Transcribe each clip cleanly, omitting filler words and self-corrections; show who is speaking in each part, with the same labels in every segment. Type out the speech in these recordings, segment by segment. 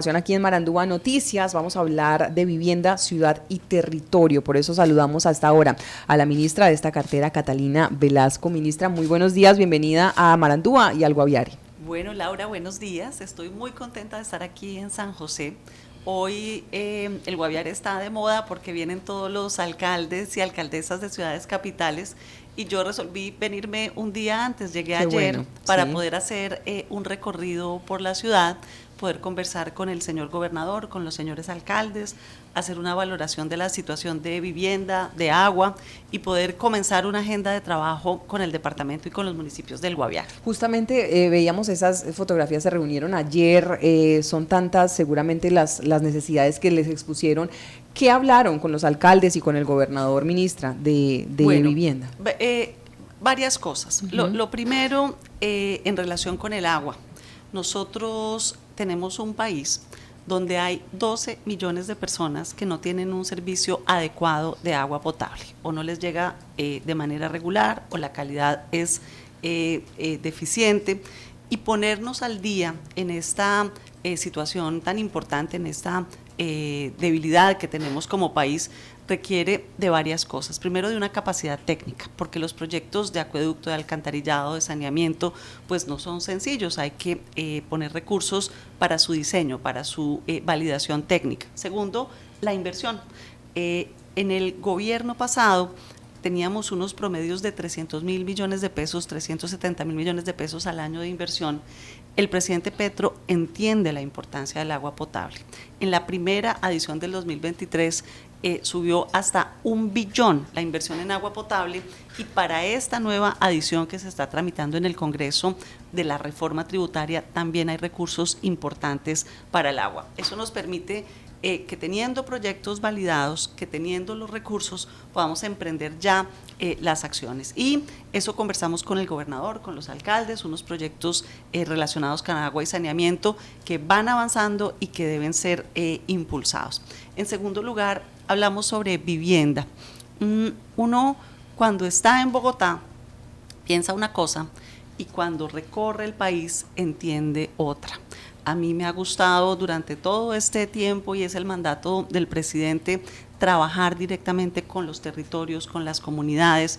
Speaker 1: Aquí en Marandúa Noticias vamos a hablar de vivienda, ciudad y territorio. Por eso saludamos hasta ahora a la ministra de esta cartera, Catalina Velasco. Ministra, muy buenos días, bienvenida a Marandúa y al Guaviare.
Speaker 2: Bueno, Laura, buenos días. Estoy muy contenta de estar aquí en San José. Hoy el Guaviare está de moda porque vienen todos los alcaldes y alcaldesas de ciudades capitales y yo resolví venirme un día antes, llegué
Speaker 1: Qué
Speaker 2: ayer
Speaker 1: bueno,
Speaker 2: para
Speaker 1: sí.
Speaker 2: poder hacer un recorrido por la ciudad, poder conversar con el señor gobernador, con los señores alcaldes, hacer una valoración de la situación de vivienda, de agua y poder comenzar una agenda de trabajo con el departamento y con los municipios del Guaviare.
Speaker 1: Justamente veíamos esas fotografías, se reunieron ayer, son tantas seguramente las necesidades que les expusieron. ¿Qué hablaron con los alcaldes y con el gobernador, ministra, de
Speaker 2: Bueno,
Speaker 1: vivienda?
Speaker 2: varias cosas. Lo primero, en relación con el agua. Nosotros tenemos un país donde hay 12 millones de personas que no tienen un servicio adecuado de agua potable, o no les llega de manera regular, o la calidad es deficiente, y ponernos al día en esta situación tan importante, en esta debilidad que tenemos como país, requiere de varias cosas. Primero, de una capacidad técnica, porque los proyectos de acueducto, de alcantarillado, de saneamiento, pues no son sencillos, hay que poner recursos para su diseño, para su validación técnica. Segundo, la inversión. En el gobierno pasado teníamos unos promedios de 300.000 millones de pesos, 370.000 millones de pesos al año de inversión. El presidente Petro entiende la importancia del agua potable. En la primera adición del 2023 subió hasta 1 billón la inversión en agua potable, y para esta nueva adición que se está tramitando en el Congreso de la reforma tributaria también hay recursos importantes para el agua. Eso nos permite que teniendo proyectos validados, que teniendo los recursos, podamos emprender ya las acciones. Y eso conversamos con el gobernador, con los alcaldes, unos proyectos relacionados con agua y saneamiento que van avanzando y que deben ser impulsados. En segundo lugar, hablamos sobre vivienda. Uno, cuando está en Bogotá, piensa una cosa y cuando recorre el país entiende otra. A mí me ha gustado durante todo este tiempo, y es el mandato del presidente, trabajar directamente con los territorios, con las comunidades,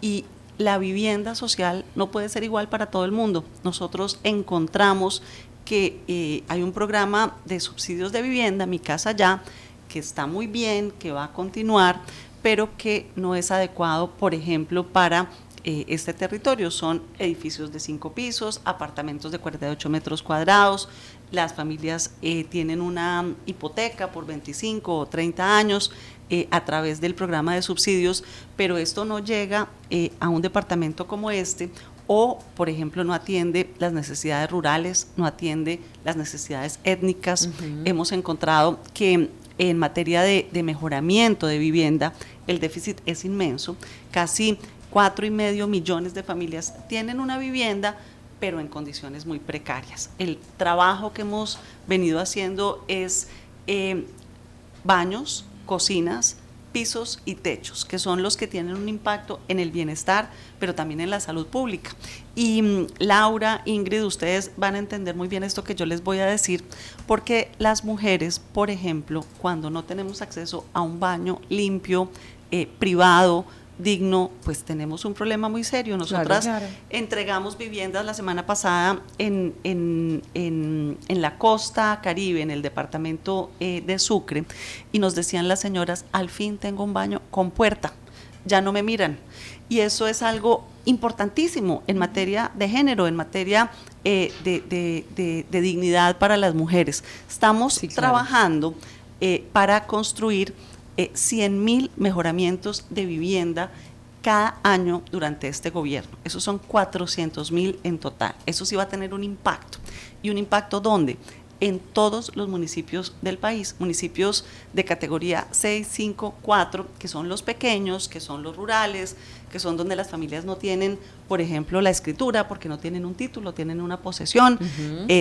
Speaker 2: y la vivienda social no puede ser igual para todo el mundo. Nosotros encontramos que hay un programa de subsidios de vivienda, Mi Casa Ya, que está muy bien, que va a continuar, pero que no es adecuado, por ejemplo, para este territorio. Son edificios de 5 pisos, apartamentos de 48 metros cuadrados, las familias tienen una hipoteca por 25 o 30 años a través del programa de subsidios, pero esto no llega a un departamento como este, o, por ejemplo, no atiende las necesidades rurales, no atiende las necesidades étnicas. Hemos encontrado que en materia de mejoramiento de vivienda, el déficit es inmenso. Casi 4,5 millones de familias tienen una vivienda, pero en condiciones muy precarias. El trabajo que hemos venido haciendo es baños, cocinas, pisos y techos, que son los que tienen un impacto en el bienestar, pero también en la salud pública. Y Laura, Ingrid, ustedes van a entender muy bien esto que yo les voy a decir, porque las mujeres, por ejemplo, cuando no tenemos acceso a un baño limpio, privado, digno, pues tenemos un problema muy serio. Nosotras entregamos viviendas la semana pasada en la costa Caribe, en el departamento de Sucre, y nos decían las señoras: al fin tengo un baño con puerta, ya no me miran. Y eso es algo importantísimo en materia de género, en materia de dignidad para las mujeres. Estamos trabajando para construir 100.000 mejoramientos de vivienda cada año durante este gobierno. Esos son 400.000 en total. Eso sí va a tener un impacto. ¿Y un impacto dónde? En todos los municipios del país, municipios de categoría 6, 5, 4, que son los pequeños, que son los rurales, que son donde las familias no tienen, por ejemplo, la escritura, porque no tienen un título, tienen una posesión,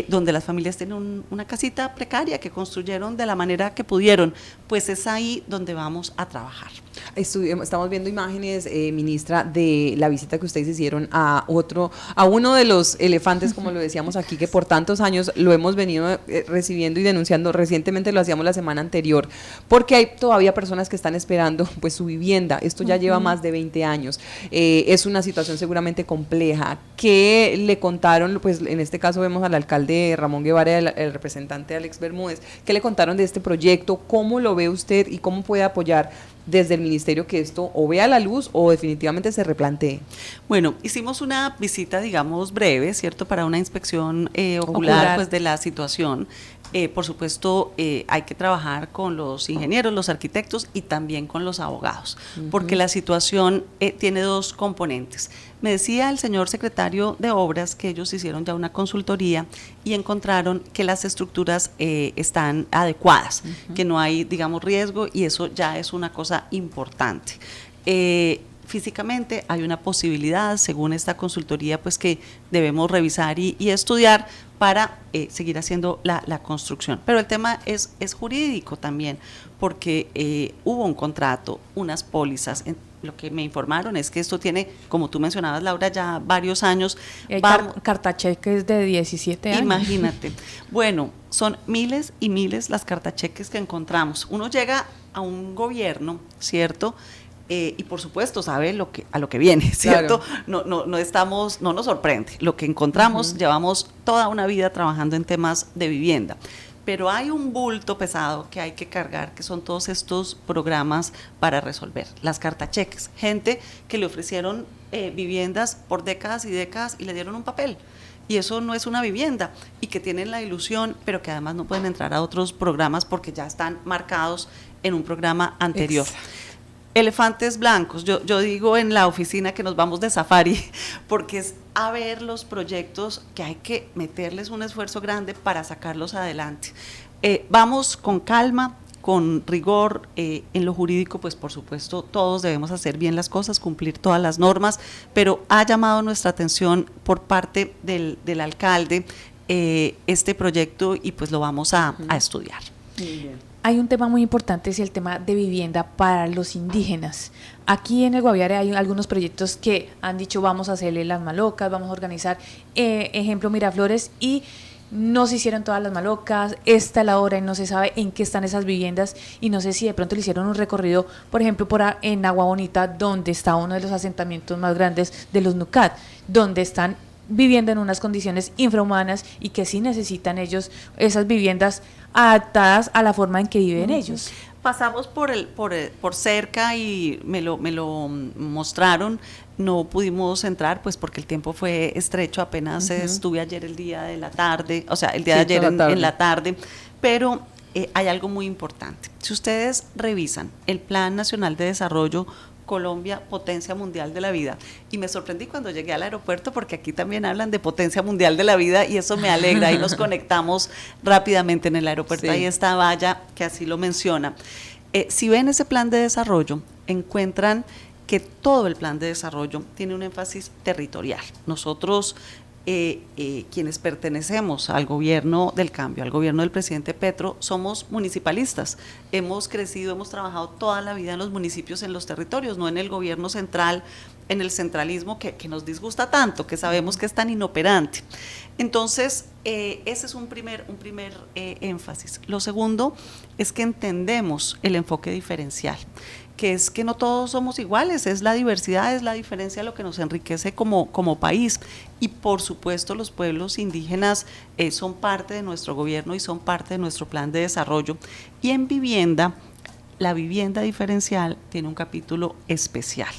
Speaker 2: donde las familias tienen una casita precaria que construyeron de la manera que pudieron, pues es ahí donde vamos a trabajar.
Speaker 1: Estamos viendo imágenes, ministra, de la visita que ustedes hicieron a uno de los elefantes, como lo decíamos aquí, que por tantos años lo hemos venido recibiendo y denunciando. Recientemente lo hacíamos la semana anterior, porque hay todavía personas que están esperando pues su vivienda. Esto ya lleva más de 20 años. Es una situación seguramente compleja. ¿Qué le contaron? Pues en este caso vemos al alcalde Ramón Guevara, el representante Alex Bermúdez. ¿Qué le contaron de este proyecto? ¿Cómo lo ve usted y cómo puede apoyar desde el ministerio que esto o vea la luz o definitivamente se replantee?
Speaker 2: Bueno, hicimos una visita, digamos, breve, ¿cierto?, para una inspección ocular pues de la situación. Por supuesto, hay que trabajar con los ingenieros, los arquitectos y también con los abogados, porque la situación tiene dos componentes. Me decía el señor secretario de Obras que ellos hicieron ya una consultoría y encontraron que las estructuras están adecuadas, que no hay, digamos, riesgo, y eso ya es una cosa importante. Físicamente hay una posibilidad, según esta consultoría, pues que debemos revisar y estudiar para seguir haciendo la construcción. Pero el tema es jurídico también, porque hubo un contrato, unas pólizas. Lo que me informaron es que esto tiene, como tú mencionabas, Laura, ya varios años.
Speaker 3: Hay cartacheques de 17 años.
Speaker 2: Imagínate. Bueno, son miles y miles las cartacheques que encontramos. Uno llega a un gobierno, ¿cierto?, y por supuesto sabe a lo que viene, ¿cierto? Claro. No nos sorprende. Lo que encontramos, llevamos toda una vida trabajando en temas de vivienda. Pero hay un bulto pesado que hay que cargar, que son todos estos programas para resolver. Las cartacheques, gente que le ofrecieron viviendas por décadas y décadas y le dieron un papel. Y eso no es una vivienda, y que tienen la ilusión, pero que además no pueden entrar a otros programas porque ya están marcados en un programa anterior. Exacto. Elefantes blancos, yo digo en la oficina que nos vamos de safari, porque es a ver los proyectos que hay que meterles un esfuerzo grande para sacarlos adelante. Vamos con calma, con rigor, en lo jurídico, pues por supuesto todos debemos hacer bien las cosas, cumplir todas las normas, pero ha llamado nuestra atención por parte del alcalde este proyecto, y pues lo vamos a estudiar.
Speaker 3: Muy bien. Hay un tema muy importante, es el tema de vivienda para los indígenas. Aquí en el Guaviare hay algunos proyectos que han dicho vamos a hacerle las malocas, vamos a organizar, ejemplo Miraflores, y no se hicieron todas las malocas, esta es la hora y no se sabe en qué están esas viviendas, y no sé si de pronto le hicieron un recorrido, por ejemplo, en Agua Bonita, donde está uno de los asentamientos más grandes de los Nucat, donde están viviendo en unas condiciones infrahumanas y que sí necesitan ellos esas viviendas adaptadas a la forma en que viven ellos.
Speaker 2: Pasamos por cerca y me lo mostraron. No pudimos entrar pues porque el tiempo fue estrecho, apenas estuve ayer el día de la tarde, o sea, el día de ayer en la tarde, pero hay algo muy importante. Si ustedes revisan el Plan Nacional de Desarrollo Colombia, potencia mundial de la vida, y me sorprendí cuando llegué al aeropuerto porque aquí también hablan de potencia mundial de la vida y eso me alegra, y nos conectamos rápidamente en el aeropuerto, ahí está valla que así lo menciona. Si ven ese plan de desarrollo, encuentran que todo el plan de desarrollo tiene un énfasis territorial. Nosotros, quienes pertenecemos al gobierno del cambio, al gobierno del presidente Petro, somos municipalistas. Hemos crecido, hemos trabajado toda la vida en los municipios, en los territorios, no en el gobierno central, en el centralismo que nos disgusta tanto, que sabemos que es tan inoperante. Entonces, ese es un primer énfasis. Lo segundo es que entendemos el enfoque diferencial, que es que no todos somos iguales, es la diversidad, es la diferencia lo que nos enriquece como país, y por supuesto los pueblos indígenas son parte de nuestro gobierno y son parte de nuestro plan de desarrollo. Y en vivienda, la vivienda diferencial tiene un capítulo especial.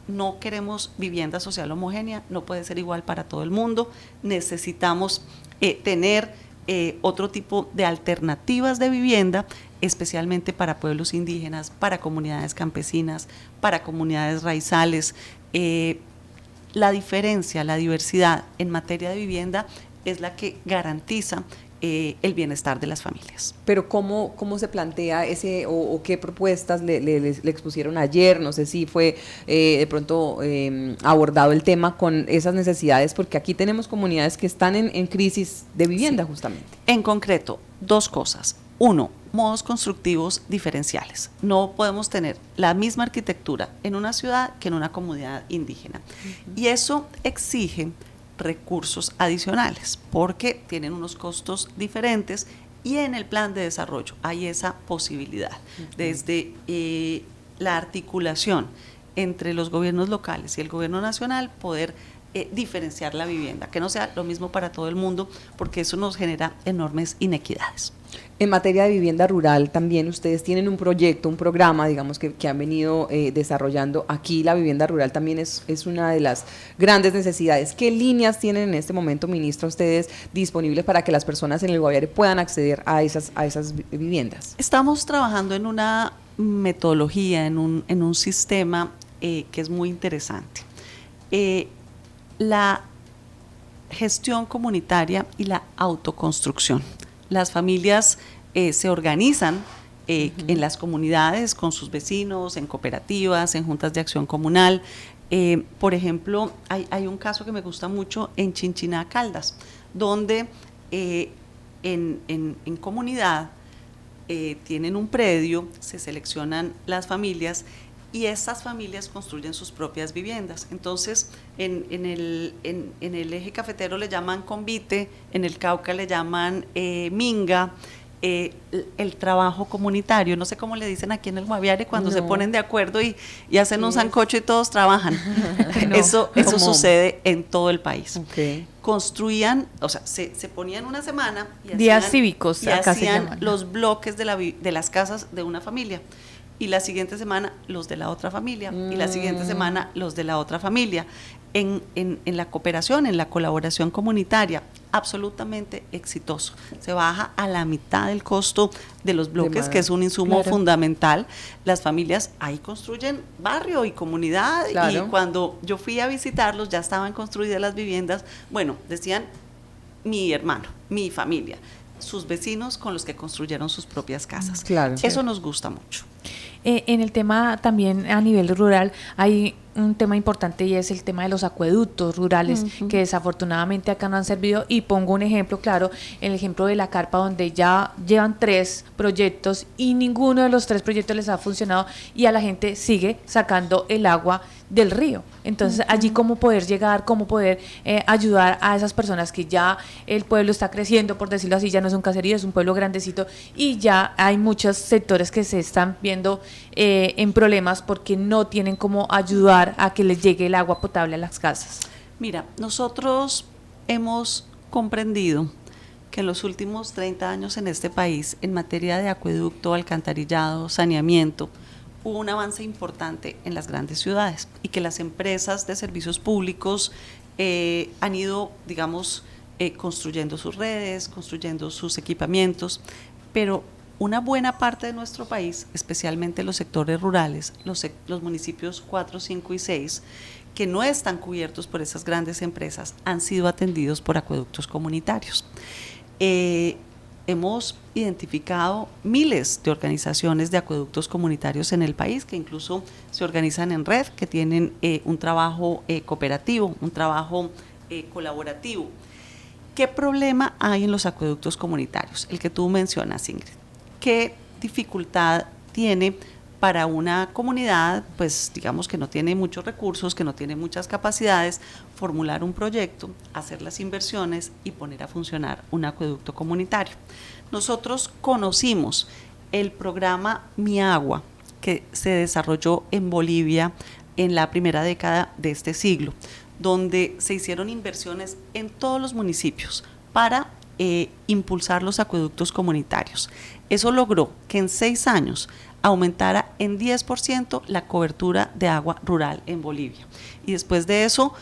Speaker 2: No queremos vivienda social homogénea, no puede ser igual para todo el mundo, necesitamos tener otro tipo de alternativas de vivienda, especialmente para pueblos indígenas, para comunidades campesinas, para comunidades raizales. La diferencia, la diversidad en materia de vivienda es la que garantiza el bienestar de las familias.
Speaker 1: Pero ¿cómo se plantea ese o qué propuestas le expusieron ayer? No sé si fue de pronto abordado el tema con esas necesidades, porque aquí tenemos comunidades que están en crisis de vivienda, sí, justamente.
Speaker 2: En concreto, dos cosas. Uno, modos constructivos diferenciales. No podemos tener la misma arquitectura en una ciudad que en una comunidad indígena. Y eso exige recursos adicionales porque tienen unos costos diferentes y en el plan de desarrollo hay esa posibilidad desde la articulación entre los gobiernos locales y el gobierno nacional poder diferenciar la vivienda, que no sea lo mismo para todo el mundo, porque eso nos genera enormes inequidades.
Speaker 1: En materia de vivienda rural también ustedes tienen un proyecto, un programa, digamos, que han venido desarrollando. Aquí la vivienda rural también es una de las grandes necesidades. ¿Qué líneas tienen en este momento, ministra, ustedes disponibles para que las personas en el Guaviare puedan acceder a esas viviendas?
Speaker 2: Estamos trabajando en una metodología, en un sistema que es muy interesante. La gestión comunitaria y la autoconstrucción. Las familias se organizan en las comunidades con sus vecinos, en cooperativas, en juntas de acción comunal. Por ejemplo, hay un caso que me gusta mucho en Chinchiná, Caldas, donde en comunidad tienen un predio, se seleccionan las familias y estas familias construyen sus propias viviendas. Entonces, en el eje cafetero le llaman convite, en el Cauca le llaman minga, el trabajo comunitario, no sé cómo le dicen aquí en el Guaviare cuando se ponen de acuerdo y hacen un sancocho y todos trabajan. Eso sucede en todo el país. Okay. Construían, o sea, se ponían una semana y
Speaker 3: días cívicos,
Speaker 2: y hacían los bloques de las casas de una familia. Y la siguiente semana los de la otra familia, y la siguiente semana los de la otra familia. En la cooperación, en la colaboración comunitaria, absolutamente exitoso. Se baja a la mitad del costo de los bloques, que es un insumo fundamental. Las familias ahí construyen barrio y comunidad, y cuando yo fui a visitarlos ya estaban construidas las viviendas. Bueno, decían mi hermano, mi familia, sus vecinos con los que construyeron sus propias casas. Eso nos gusta mucho.
Speaker 3: En el tema también a nivel rural hay un tema importante y es el tema de los acueductos rurales, que desafortunadamente acá no han servido, y pongo un ejemplo claro, el ejemplo de la carpa, donde ya llevan 3 proyectos y ninguno de los 3 proyectos les ha funcionado y a la gente sigue sacando el agua del río. Entonces allí cómo poder llegar, cómo poder ayudar a esas personas que ya el pueblo está creciendo, por decirlo así, ya no es un caserío, es un pueblo grandecito y ya hay muchos sectores que se están viendo en problemas porque no tienen cómo ayudar a que les llegue el agua potable a las casas.
Speaker 2: Mira, nosotros hemos comprendido que en los últimos 30 años en este país, en materia de acueducto, alcantarillado, saneamiento, hubo un avance importante en las grandes ciudades y que las empresas de servicios públicos han ido, digamos, construyendo sus redes, construyendo sus equipamientos, pero una buena parte de nuestro país, especialmente los sectores rurales, los municipios 4, 5 y 6, que no están cubiertos por esas grandes empresas, han sido atendidos por acueductos comunitarios. Hemos identificado miles de organizaciones de acueductos comunitarios en el país que incluso se organizan en red, que tienen un trabajo cooperativo, un trabajo colaborativo. ¿Qué problema hay en los acueductos comunitarios? El que tú mencionas, Ingrid. ¿Qué dificultad tiene para una comunidad, pues digamos que no tiene muchos recursos, que no tiene muchas capacidades, formular un proyecto, hacer las inversiones y poner a funcionar un acueducto comunitario? Nosotros conocimos el programa Mi Agua, que se desarrolló en Bolivia en la primera década de este siglo, donde se hicieron inversiones en todos los municipios para impulsar los acueductos comunitarios. Eso logró que en 6 años aumentara en 10% la cobertura de agua rural en Bolivia. Y después de eso,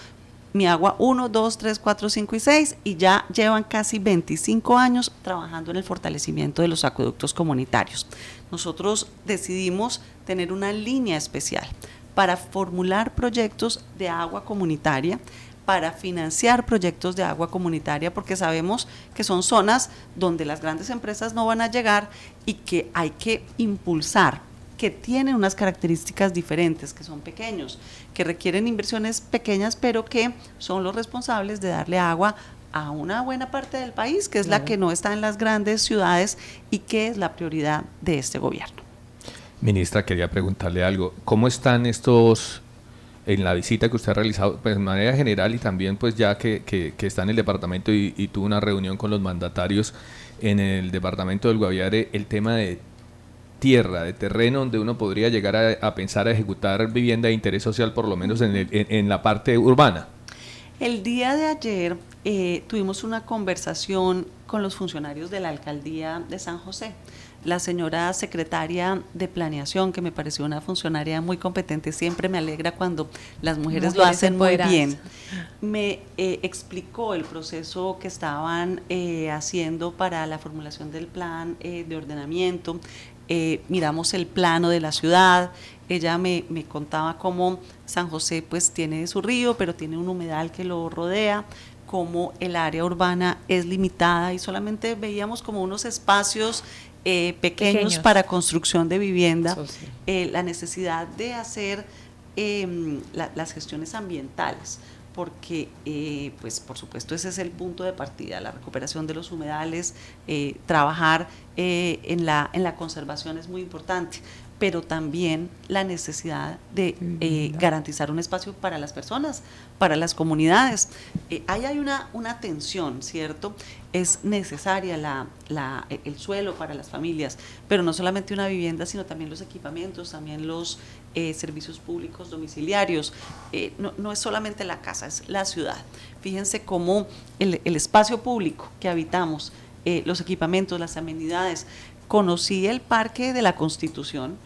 Speaker 2: Mi Agua 1, 2, 3, 4, 5 y 6, y ya llevan casi 25 años trabajando en el fortalecimiento de los acueductos comunitarios. Nosotros decidimos tener una línea especial para formular proyectos de agua comunitaria, para financiar proyectos de agua comunitaria, porque sabemos que son zonas donde las grandes empresas no van a llegar y que hay que impulsar, que tienen unas características diferentes, que son pequeños, que requieren inversiones pequeñas, pero que son los responsables de darle agua a una buena parte del país, que es la que no está en las grandes ciudades y que es la prioridad de este gobierno.
Speaker 4: Ministra, quería preguntarle algo. ¿Cómo están estos, en la visita que usted ha realizado, pues de manera general y también pues ya que está en el departamento y tuvo una reunión con los mandatarios en el departamento del Guaviare, el tema de tierra, de terreno donde uno podría llegar a pensar a ejecutar vivienda de interés social, por lo menos en la parte urbana?
Speaker 2: El día de ayer tuvimos una conversación con los funcionarios de la alcaldía de San José. La señora secretaria de planeación, que me pareció una funcionaria muy competente, siempre me alegra cuando las mujeres lo hacen muy bien, me explicó el proceso que estaban haciendo para la formulación del plan de ordenamiento. Miramos el plano de la ciudad. Ella me contaba cómo San José pues tiene su río, pero tiene un humedal que lo rodea, cómo el área urbana es limitada y solamente veíamos como unos espacios pequeños para construcción de vivienda, sí. La necesidad de hacer las gestiones ambientales, porque pues por supuesto ese es el punto de partida, la recuperación de los humedales, trabajar en la conservación es muy importante, pero también la necesidad de garantizar un espacio para las personas, para las comunidades. Ahí hay una tensión, ¿cierto? Es necesaria el suelo para las familias, pero no solamente una vivienda, sino también los equipamientos, también los servicios públicos domiciliarios. No es solamente la casa, es la ciudad. Fíjense cómo el espacio público que habitamos, los equipamientos, las amenidades. Conocí el Parque de la Constitución.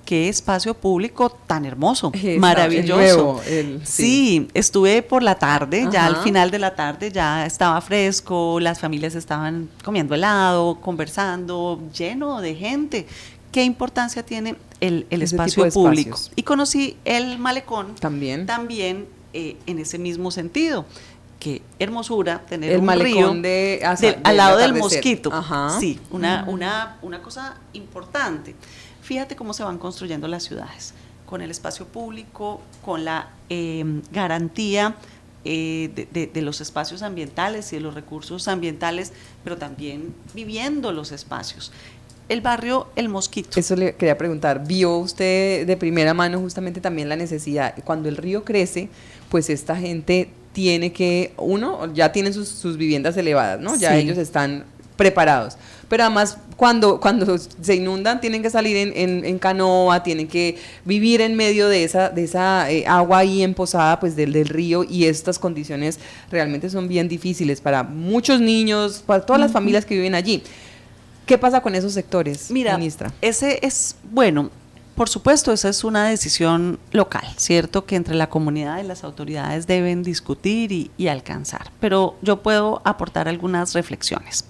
Speaker 2: Qué espacio público tan hermoso, maravilloso. Sí, estuve por la tarde, ya al final de la tarde ya estaba fresco, las familias estaban comiendo helado, conversando, lleno de gente. ¿Qué importancia tiene el espacio público? Y conocí el malecón también en ese mismo sentido. Qué hermosura tener
Speaker 1: el
Speaker 2: un
Speaker 1: malecón
Speaker 2: río al lado del Mosquito. Sí, una cosa importante. Fíjate cómo se van construyendo las ciudades, con el espacio público, con la garantía de los espacios ambientales y de los recursos ambientales, pero también viviendo los espacios. El barrio El Mosquito.
Speaker 1: Eso le quería preguntar, ¿vio usted de primera mano justamente también la necesidad? Cuando el río crece, pues esta gente tiene que, ya tienen sus viviendas elevadas, ¿no? Ya ellos están preparados, pero además cuando se inundan tienen que salir en canoa, tienen que vivir en medio de esa agua ahí emposada pues del río, y estas condiciones realmente son bien difíciles para muchos niños, para todas las familias que viven allí. ¿Qué pasa con esos sectores, ministra?
Speaker 2: Ese es, bueno, por supuesto, esa es una decisión local, ¿cierto? Que entre la comunidad y las autoridades deben discutir y alcanzar, pero yo puedo aportar algunas reflexiones.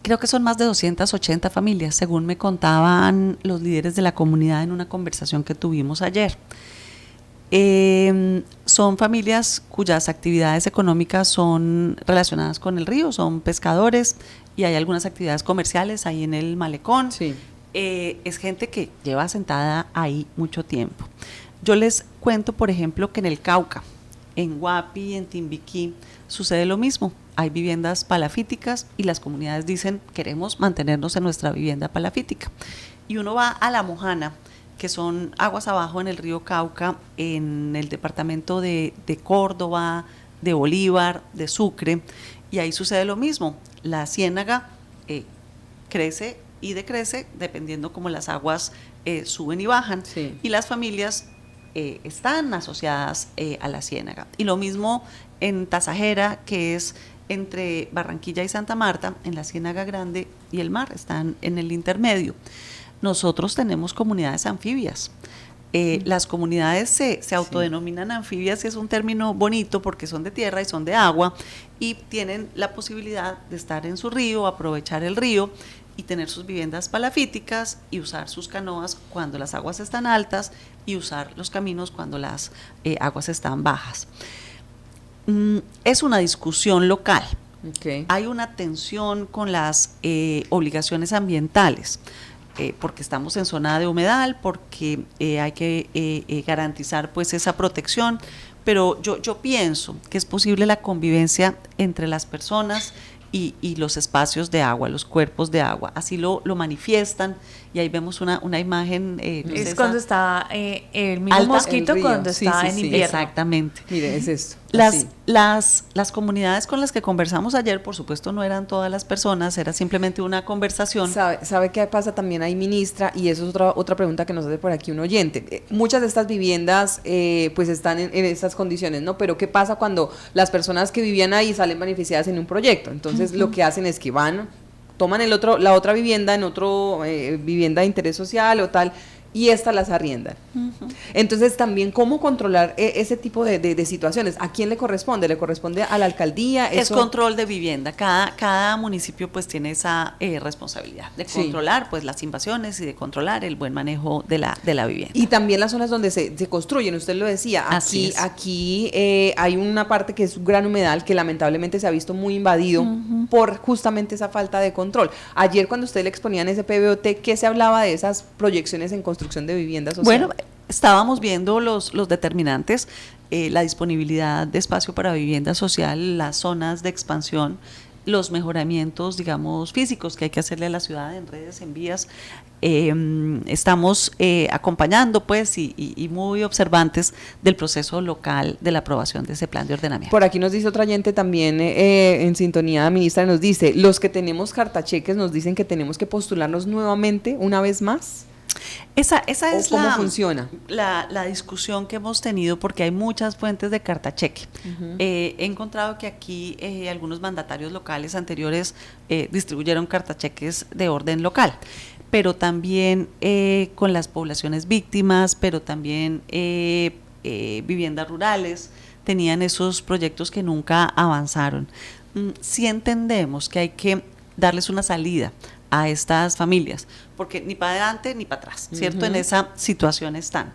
Speaker 2: Creo que son más de 280 familias, según me contaban los líderes de la comunidad en una conversación que tuvimos ayer. Son familias cuyas actividades económicas son relacionadas con el río, son pescadores y hay algunas actividades comerciales ahí en el malecón. Sí. Es gente que lleva sentada ahí mucho tiempo. Yo les cuento, por ejemplo, que en el Cauca, en Guapi, en Timbiquí, sucede lo mismo. Hay viviendas palafíticas y las comunidades dicen, queremos mantenernos en nuestra vivienda palafítica. Y uno va a La Mojana, que son aguas abajo en el río Cauca, en el departamento de Córdoba, de Bolívar, de Sucre, y ahí sucede lo mismo. La ciénaga crece y decrece dependiendo cómo las aguas suben y bajan, sí. Y las familias están asociadas a la ciénaga. Y lo mismo en Tasajera, que es entre Barranquilla y Santa Marta, en la Ciénaga Grande y el mar, están en el intermedio. Nosotros tenemos comunidades anfibias. Las comunidades se autodenominan anfibias y es un término bonito porque son de tierra y son de agua y tienen la posibilidad de estar en su río, aprovechar el río y tener sus viviendas palafíticas y usar sus canoas cuando las aguas están altas y usar los caminos cuando las aguas están bajas. Es una discusión local.
Speaker 1: Okay.
Speaker 2: Hay una tensión con las obligaciones ambientales. Porque estamos en zona de humedal, porque hay que garantizar pues esa protección, pero yo pienso que es posible la convivencia entre las personas y los espacios de agua, los cuerpos de agua, así lo manifiestan y ahí vemos una imagen.
Speaker 3: Es cuando está el mismo
Speaker 2: alta,
Speaker 3: mosquito
Speaker 1: el
Speaker 3: cuando está en invierno.
Speaker 2: Exactamente.
Speaker 1: Mire, es esto.
Speaker 2: Las comunidades con las que conversamos ayer, por supuesto no eran todas las personas, era simplemente una conversación.
Speaker 1: ¿Sabe qué pasa también ahí, ministra? Y eso es otra pregunta que nos hace por aquí un oyente. Muchas de estas viviendas pues están en estas condiciones, ¿no? Pero ¿qué pasa cuando las personas que vivían ahí salen beneficiadas en un proyecto? Entonces lo que hacen es que toman la otra vivienda en otro vivienda de interés social o tal, y estas las arriendan. Entonces también cómo controlar ese tipo de situaciones. ¿A quién le corresponde? ¿Le corresponde a la alcaldía?
Speaker 2: Es control de vivienda. Cada municipio pues tiene esa responsabilidad de controlar pues las invasiones y de controlar el buen manejo de la vivienda.
Speaker 1: Y también las zonas donde se construyen, usted lo decía, aquí hay una parte que es un gran humedal que lamentablemente se ha visto muy invadido por justamente esa falta de control. Ayer cuando usted le exponían ese PBOT, ¿qué se hablaba de esas proyecciones en construcción de viviendas social?
Speaker 2: Bueno, estábamos viendo los determinantes, la disponibilidad de espacio para vivienda social, las zonas de expansión, los mejoramientos, digamos, físicos que hay que hacerle a la ciudad en redes, en vías. Estamos acompañando, pues, y muy observantes del proceso local de la aprobación de ese plan de ordenamiento.
Speaker 1: Por aquí nos dice otra oyente también en sintonía, ministra, nos dice, los que tenemos cartacheques nos dicen que tenemos que postularnos nuevamente una vez más.
Speaker 2: Esa es
Speaker 1: ¿Cómo funciona?
Speaker 2: La discusión que hemos tenido porque hay muchas fuentes de cartacheque. He encontrado que aquí algunos mandatarios locales anteriores distribuyeron cartacheques de orden local, pero también con las poblaciones víctimas, pero también viviendas rurales, tenían esos proyectos que nunca avanzaron. Sí entendemos que hay que darles una salida a estas familias, porque ni para adelante ni para atrás, ¿cierto? En esa situación están.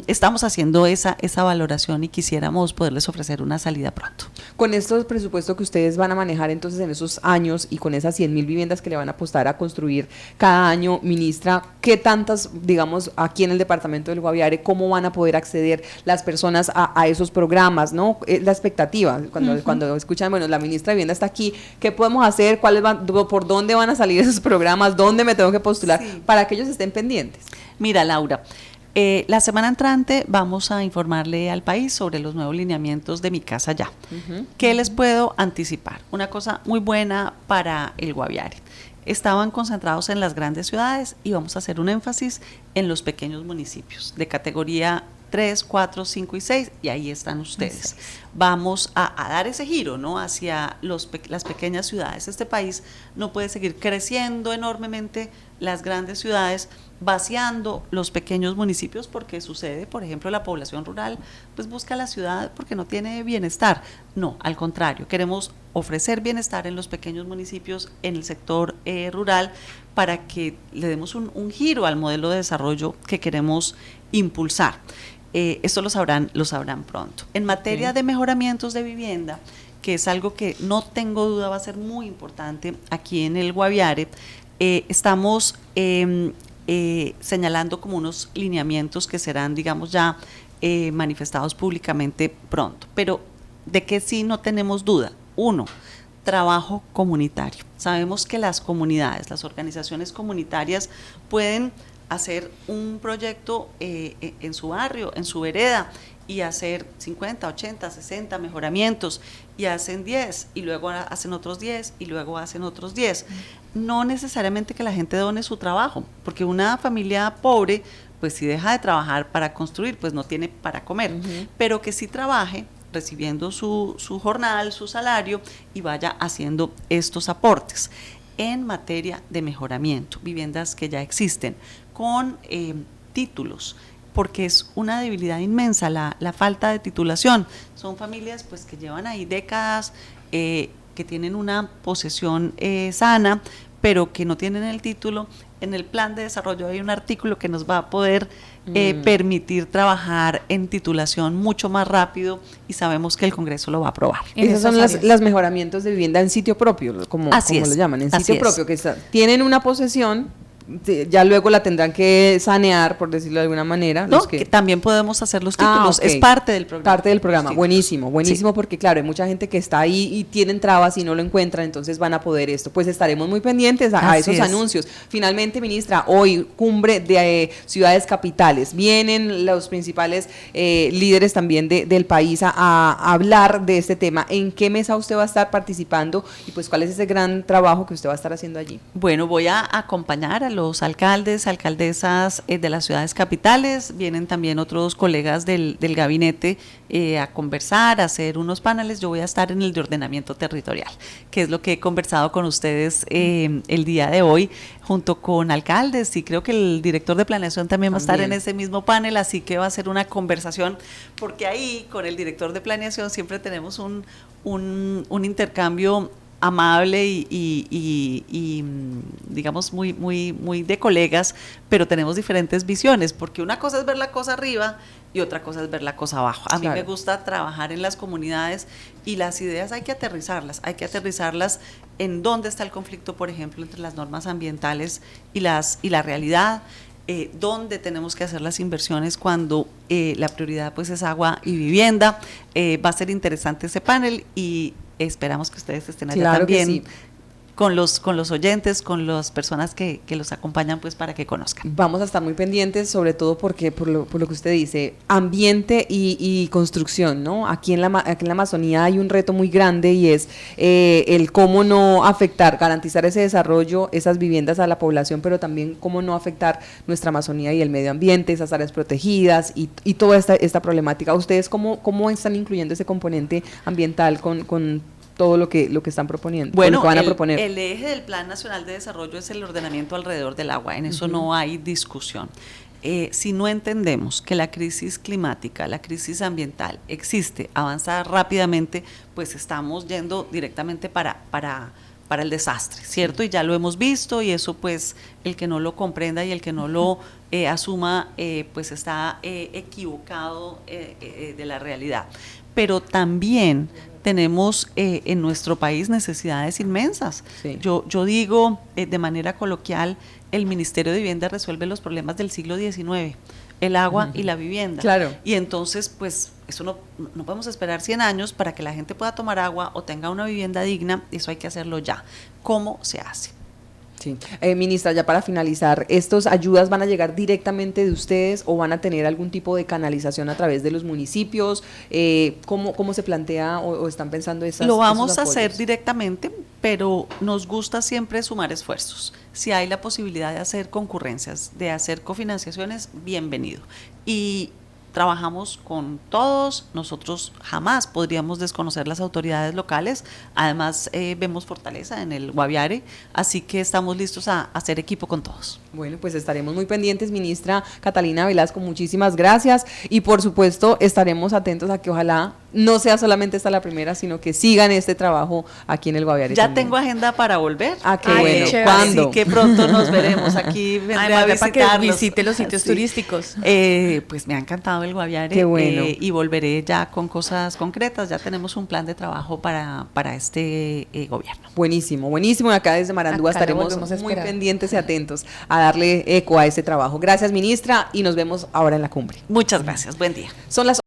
Speaker 2: Estamos haciendo esa valoración y quisiéramos poderles ofrecer una salida pronto.
Speaker 1: Con estos presupuestos que ustedes van a manejar entonces en esos años y con esas 100.000 viviendas que le van a apostar a construir cada año, ministra, ¿qué tantas, digamos, aquí en el departamento del Guaviare, cómo van a poder acceder las personas a esos programas, ¿no? La expectativa, cuando escuchan, bueno, la ministra de Vivienda está aquí, ¿qué podemos hacer? ¿Por dónde van a salir esos programas? ¿Dónde me tengo que postular? Para que ellos estén pendientes.
Speaker 2: Mira, Laura, la semana entrante vamos a informarle al país sobre los nuevos lineamientos de Mi Casa Ya. ¿Qué les puedo anticipar? Una cosa muy buena para el Guaviare. Estaban concentrados en las grandes ciudades y vamos a hacer un énfasis en los pequeños municipios de categoría 3, 4, 5 y 6, y ahí están ustedes. Vamos a dar ese giro, ¿no?, hacia las pequeñas ciudades. Este país no puede seguir creciendo enormemente las grandes ciudades, vaciando los pequeños municipios, porque sucede, por ejemplo, la población rural pues busca la ciudad porque no tiene bienestar. No, al contrario, queremos ofrecer bienestar en los pequeños municipios, en el sector rural, para que le demos un giro al modelo de desarrollo que queremos impulsar. Esto lo sabrán pronto. En materia de mejoramientos de vivienda, que es algo que no tengo duda va a ser muy importante aquí en el Guaviare, estamos señalando como unos lineamientos que serán, digamos, ya manifestados públicamente pronto. Pero de que sí no tenemos duda. 1, trabajo comunitario. Sabemos que las comunidades, las organizaciones comunitarias pueden hacer un proyecto en su barrio, en su vereda, y hacer 50, 80, 60 mejoramientos, y hacen 10, y luego hacen otros 10, y luego hacen otros 10. No necesariamente que la gente done su trabajo, porque una familia pobre, pues si deja de trabajar para construir, pues no tiene para comer, pero que sí trabaje recibiendo su jornal, su salario, y vaya haciendo estos aportes. En materia de mejoramiento, viviendas que ya existen, con títulos, porque es una debilidad inmensa la falta de titulación. Son familias pues que llevan ahí décadas, que tienen una posesión sana, pero que no tienen el título. En el plan de desarrollo hay un artículo que nos va a poder permitir trabajar en titulación mucho más rápido y sabemos que el Congreso lo va a aprobar.
Speaker 1: Esos son los mejoramientos de vivienda en sitio propio, como lo llaman, en sitio propio, que tienen una posesión, ya luego la tendrán que sanear, por decirlo de alguna manera.
Speaker 2: No, que también podemos hacer los títulos, es parte del programa.
Speaker 1: Parte del programa, buenísimo, buenísimo, sí. Porque claro, hay mucha gente que está ahí y tienen trabas y no lo encuentran, entonces van a poder esto. Pues estaremos muy pendientes a esos anuncios. Finalmente, ministra, hoy cumbre de ciudades capitales, vienen los principales líderes también del país a hablar de este tema. ¿En qué mesa usted va a estar participando y pues cuál es ese gran trabajo que usted va a estar haciendo allí?
Speaker 2: Bueno, voy a acompañar a los alcaldes, alcaldesas de las ciudades capitales, vienen también otros colegas del gabinete a conversar, a hacer unos paneles. Yo voy a estar en el de ordenamiento territorial, que es lo que he conversado con ustedes el día de hoy, junto con alcaldes, y creo que el director de planeación también va a estar en ese mismo panel, así que va a ser una conversación, porque ahí con el director de planeación siempre tenemos un intercambio amable y digamos muy de colegas, pero tenemos diferentes visiones, porque una cosa es ver la cosa arriba y otra cosa es ver la cosa abajo. A mí me gusta trabajar en las comunidades y las ideas hay que aterrizarlas en dónde está el conflicto, por ejemplo, entre las normas ambientales y la realidad. Dónde tenemos que hacer las inversiones cuando la prioridad pues es agua y vivienda. Va a ser interesante ese panel y esperamos que ustedes estén allá también, con los oyentes, con las personas que los acompañan, pues para que conozcan.
Speaker 1: Vamos a estar muy pendientes, sobre todo porque por lo que usted dice, ambiente y construcción, ¿no? Aquí en la Amazonía hay un reto muy grande y es el cómo no afectar, garantizar ese desarrollo, esas viviendas a la población, pero también cómo no afectar nuestra Amazonía y el medio ambiente, esas áreas protegidas y toda esta problemática. ¿Ustedes cómo están incluyendo ese componente ambiental con todo lo que están proponiendo?
Speaker 2: Bueno,
Speaker 1: lo que van a proponer.
Speaker 2: El eje del Plan Nacional de Desarrollo es el ordenamiento alrededor del agua, en eso no hay discusión. Si no entendemos que la crisis climática, la crisis ambiental existe, avanza rápidamente, pues estamos yendo directamente para el desastre, ¿cierto? Y ya lo hemos visto, y eso pues el que no lo comprenda y el que no lo asuma, pues está equivocado de la realidad. Pero también tenemos en nuestro país necesidades inmensas. Sí. Yo digo de manera coloquial, el Ministerio de Vivienda resuelve los problemas del siglo XIX, el agua y la vivienda.
Speaker 1: Claro.
Speaker 2: Y entonces, pues, eso no podemos esperar 100 años para que la gente pueda tomar agua o tenga una vivienda digna, eso hay que hacerlo ya. ¿Cómo se hace?
Speaker 1: Sí. Ministra, ya para finalizar, ¿estas ayudas van a llegar directamente de ustedes o van a tener algún tipo de canalización a través de los municipios? ¿Cómo se plantea o están pensando esas?
Speaker 2: Lo vamos a hacer directamente, pero nos gusta siempre sumar esfuerzos. Si hay la posibilidad de hacer concurrencias, de hacer cofinanciaciones, bienvenido. Y trabajamos con todos, nosotros jamás podríamos desconocer las autoridades locales, además vemos fortaleza en el Guaviare, así que estamos listos a hacer equipo con todos.
Speaker 1: Bueno, pues estaremos muy pendientes, ministra Catalina Velasco, muchísimas gracias, y por supuesto estaremos atentos a que ojalá no sea solamente esta la primera, sino que sigan este trabajo aquí en el Guaviare.
Speaker 2: Ya
Speaker 1: también
Speaker 2: tengo agenda para volver.
Speaker 1: Qué bueno.
Speaker 2: ¿Cuándo? Así que pronto nos veremos aquí.
Speaker 3: Además, para que visite los sitios turísticos.
Speaker 2: Pues me ha encantado el Guaviare.
Speaker 1: Qué bueno.
Speaker 2: Y volveré ya con cosas concretas. Ya tenemos un plan de trabajo para este gobierno.
Speaker 1: Buenísimo, buenísimo. Acá desde Marandúa estaremos muy pendientes y atentos a darle eco a ese trabajo. Gracias, ministra, y nos vemos ahora en la cumbre.
Speaker 2: Muchas gracias. Buen día.
Speaker 1: Son las